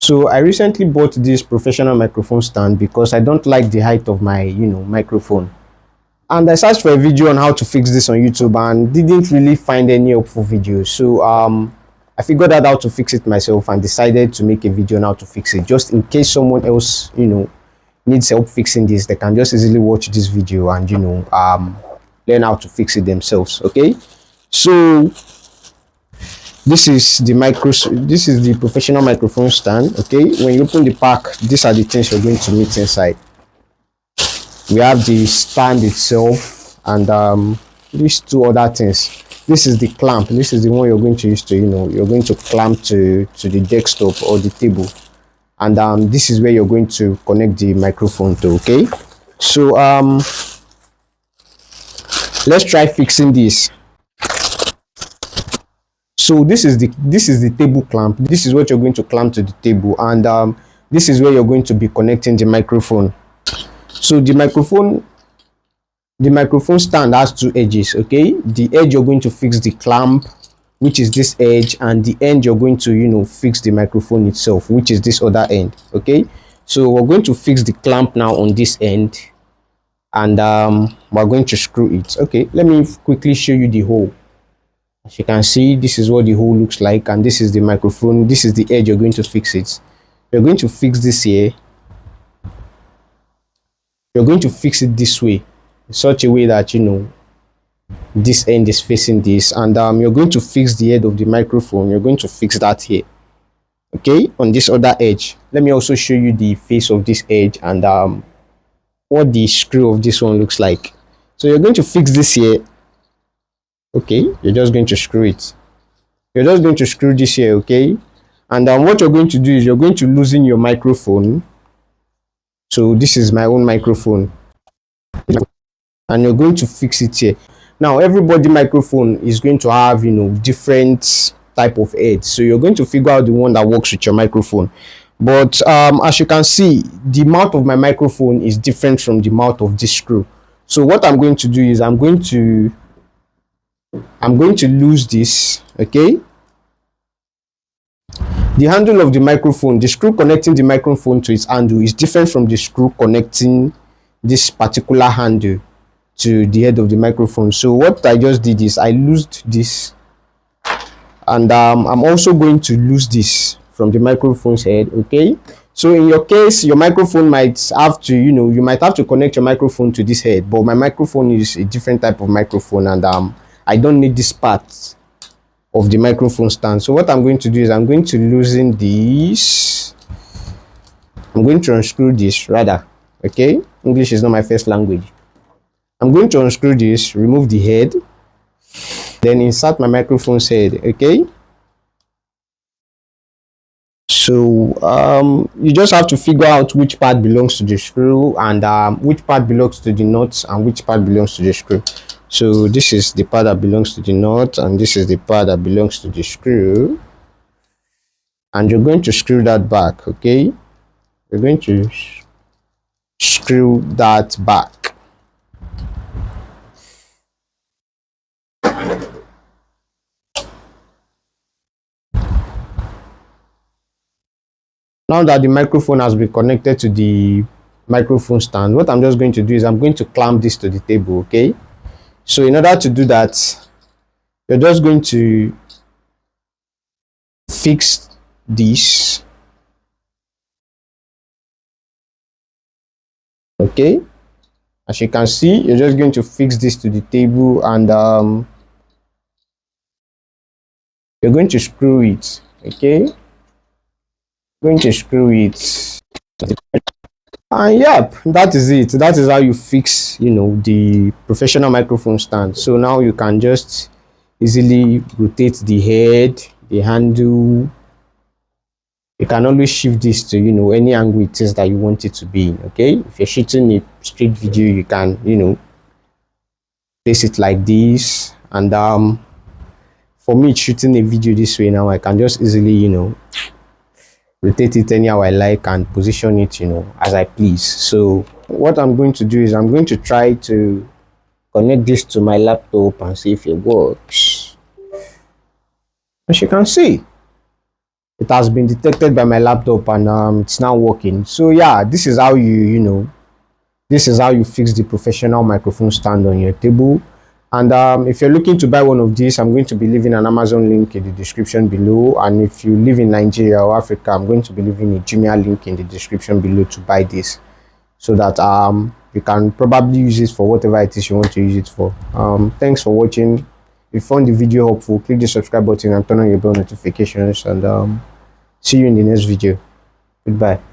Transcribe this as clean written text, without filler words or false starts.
So I recently bought this professional microphone stand because I don't like the height of my microphone, and I searched for a video on how to fix this on YouTube and didn't really find any helpful videos. So I figured out how to fix it myself and decided to make a video on how to fix it, just in case someone else needs help fixing this. They can just easily watch this video and learn how to fix it themselves. Okay, so this is the professional microphone stand. Okay, when you open the pack, these are the things you're going to meet inside. We have the stand itself and these two other things. This is the clamp. This is the one you're going to use to you're going to clamp to the desktop or the table, and this is where you're going to connect the microphone to. Okay, so let's try fixing this. So this is the table clamp. This is what you're going to clamp to the table, and this is where you're going to be connecting the microphone. So the microphone stand has two edges. Okay, the edge you're going to fix the clamp, which is this edge, and the end you're going to fix the microphone itself, which is this other end. Okay, so we're going to fix the clamp now on this end, and we're going to screw it. Okay, let me quickly show you the hole. As you can see, this is what the hole looks like, and this is the microphone. This is the edge you're going to fix it. You're going to fix this here. You're going to fix it this way, in such a way that this end is facing this, and you're going to fix the head of the microphone. You're going to fix that here. Okay, on this other edge. Let me also show you the face of this edge and what the screw of this one looks like. So you're going to fix this here. Okay, you're just going to screw it. You're just going to screw this here. Okay, and what you're going to do is you're going to loosen your microphone. So this is my own microphone, and you're going to fix it here. Now everybody microphone is going to have different type of head, so you're going to figure out the one that works with your microphone. But as you can see, the mouth of my microphone is different from the mouth of this screw. So what I'm going to do is I'm going to lose this. Okay, the handle of the microphone, the screw connecting the microphone to its handle is different from the screw connecting this particular handle to the head of the microphone. So what I just did is I loosed this, and I'm also going to lose this from the microphone's head. Okay, so in your case, your microphone might have to you might have to connect your microphone to this head, but my microphone is a different type of microphone, and I don't need this part of the microphone stand. So what I'm going to do is I'm going to loosen this. I'm going to unscrew this rather. Okay, English is not my first language. I'm going to unscrew this, remove the head, then insert my microphone's head. Okay, so you just have to figure out which part belongs to the screw, and which part belongs to the nuts, and which part belongs to the screw. So this is the part that belongs to the nut, and this is the part that belongs to the screw, and you're going to screw that back. Okay, you're going to screw that back. Now that the microphone has been connected to the microphone stand, what I'm just going to do is I'm going to clamp this to the table. Okay, so in order to do that, you're just going to fix this. Okay, as you can see, you're just going to fix this to the table, and you're going to screw it. Okay, going to screw it, and yep, that is it. That is how you fix the professional microphone stand. So now you can just easily rotate the head, the handle. You can always shift this to any angle it is that you want it to be in. Okay, if you're shooting a straight video, you can place it like this, and for me shooting a video this way now, I can just easily rotate it anyhow I like and position it as I please. So what I'm going to do is I'm going to try to connect this to my laptop and see if it works. As you can see, it has been detected by my laptop, and it's now working. So yeah, this is how this is how you fix the professional microphone stand on your table. And if you're looking to buy one of these, I'm going to be leaving an Amazon link in the description below. And if you live in Nigeria or Africa, I'm going to be leaving a Jumia link in the description below to buy this, so that you can probably use it for whatever it is you want to use it for. Thanks for watching. If you found the video helpful, click the subscribe button and turn on your bell notifications, and see you in the next video. Goodbye.